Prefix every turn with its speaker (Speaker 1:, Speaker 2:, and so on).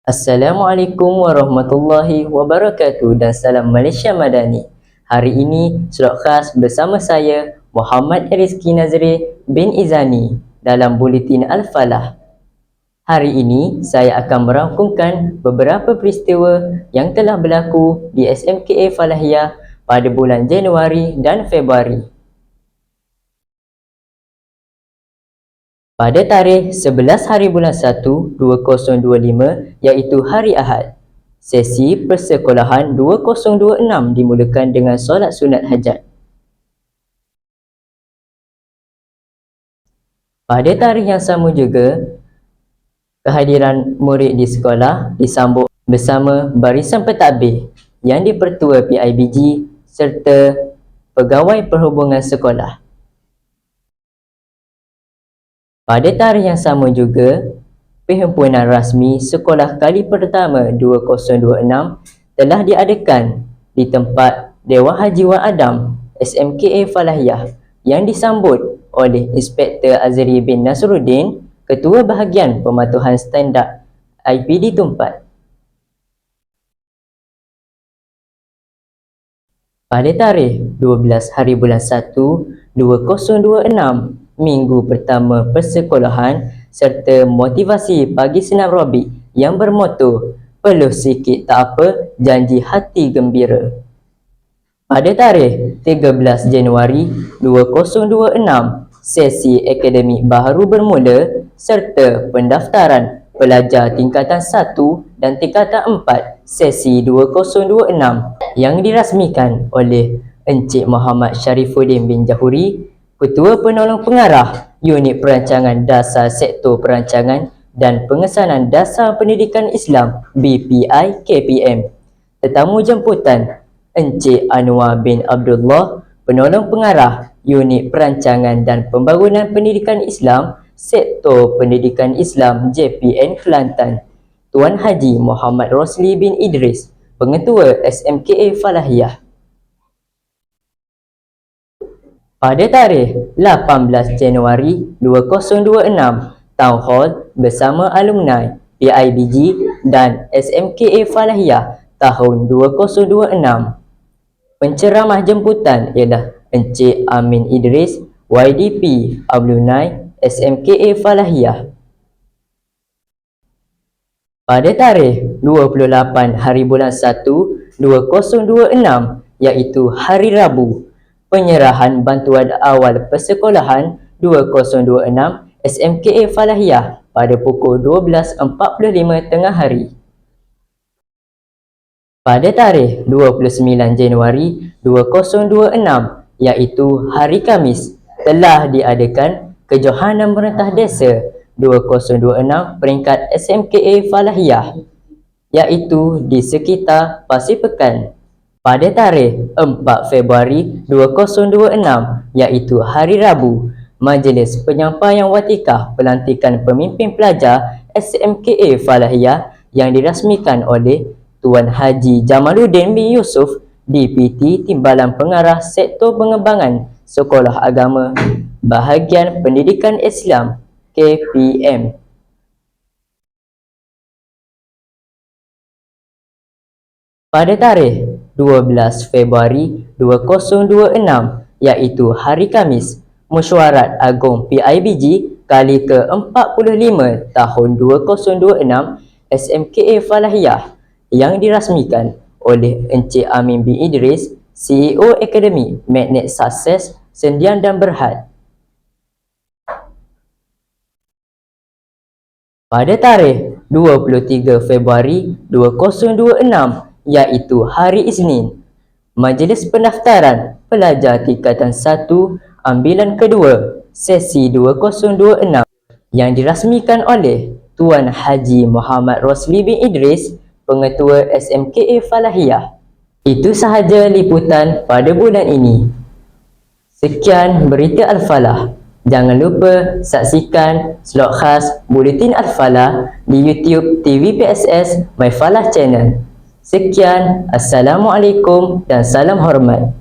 Speaker 1: Assalamualaikum warahmatullahi wabarakatuh dan salam Malaysia Madani. Hari ini slot khas bersama saya Muhammad Rizki Nazri bin Izani dalam Buletin Al-Falah. Hari ini saya akan merangkumkan beberapa peristiwa yang telah berlaku di SMKA Falahiyah pada bulan Januari dan Februari. Pada tarikh 11 hari bulan 1 2025 iaitu hari Ahad, sesi persekolahan 2026 dimulakan dengan solat sunat hajat. Pada tarikh yang sama juga, kehadiran murid di sekolah disambut bersama barisan pentadbir yang dipertua PIBG serta pegawai perhubungan sekolah. Pada tarikh yang sama juga, perhimpunan rasmi sekolah kali pertama 2026 telah diadakan di tempat Dewan Haji Wan Adam SMKA Falahiyah yang disambut oleh Inspektor Azri bin Nasruddin, Ketua Bahagian Pematuhan Standard IPD Tumpat. Pada tarikh 12 hari bulan 1 2026, minggu pertama persekolahan serta motivasi pagi senam Rabi yang bermoto peluh sikit tak apa, janji hati gembira. Pada tarikh 13 Januari 2026, sesi akademik baru bermula serta pendaftaran pelajar tingkatan 1 dan tingkatan 4 sesi 2026 yang dirasmikan oleh Encik Muhammad Sharifuddin bin Jahuri, Ketua Penolong Pengarah Unit Perancangan Dasar Sektor Perancangan dan Pengesanan Dasar Pendidikan Islam BPI KPM. Tetamu jemputan Encik Anwar bin Abdullah, Penolong Pengarah Unit Perancangan dan Pembangunan Pendidikan Islam Sektor Pendidikan Islam JPN Kelantan. Tuan Haji Muhammad Rosli bin Idris, Pengetua SMKA Falahiyah. Pada tarikh 18 Januari 2026, Town Hall bersama alumni PIBG dan SMKA Falahiyah tahun 2026. Penceramah jemputan ialah Encik Amin Idris, YDP alumni SMKA Falahiyah. Pada tarikh 28 hari bulan 1 2026 iaitu hari Rabu, penyerahan bantuan awal persekolahan 2026 SMKA Falahiyah pada pukul 12.45 tengah hari. Pada tarikh 29 Januari 2026 iaitu hari Khamis, telah diadakan kejohanan merentah desa 2026 peringkat SMKA Falahiyah iaitu di sekitar Pasir Pekan. Pada tarikh 4 Februari 2026 iaitu hari Rabu, Majlis Penyampaian Watikah Pelantikan Pemimpin Pelajar SMKA Falahiyah yang dirasmikan oleh Tuan Haji Jamaluddin bin Yusuf, DPT Timbalan Pengarah Sektor Pengembangan Sekolah Agama Bahagian Pendidikan Islam KPM. Pada tarikh 12 Februari 2026 iaitu hari Khamis, Mesyuarat Agung PIBG kali ke-45 tahun 2026 SMKA Falahiyah yang dirasmikan oleh Encik Amin bin Idris, CEO Akademi Magnet Success Sendian dan Berhad. Pada tarikh 23 Februari 2026 iaitu hari Isnin, Majlis Pendaftaran Pelajar Tingkatan 1 Ambilan Kedua Sesi 2026 yang dirasmikan oleh Tuan Haji Muhammad Rosli bin Idris, Pengetua SMKA Falahiyah. Itu sahaja liputan pada bulan ini. Sekian berita Al-Falah. Jangan lupa saksikan slot khas Buletin Al-Falah di YouTube TVPSS My Falah Channel. Sekian, Assalamualaikum dan salam hormat.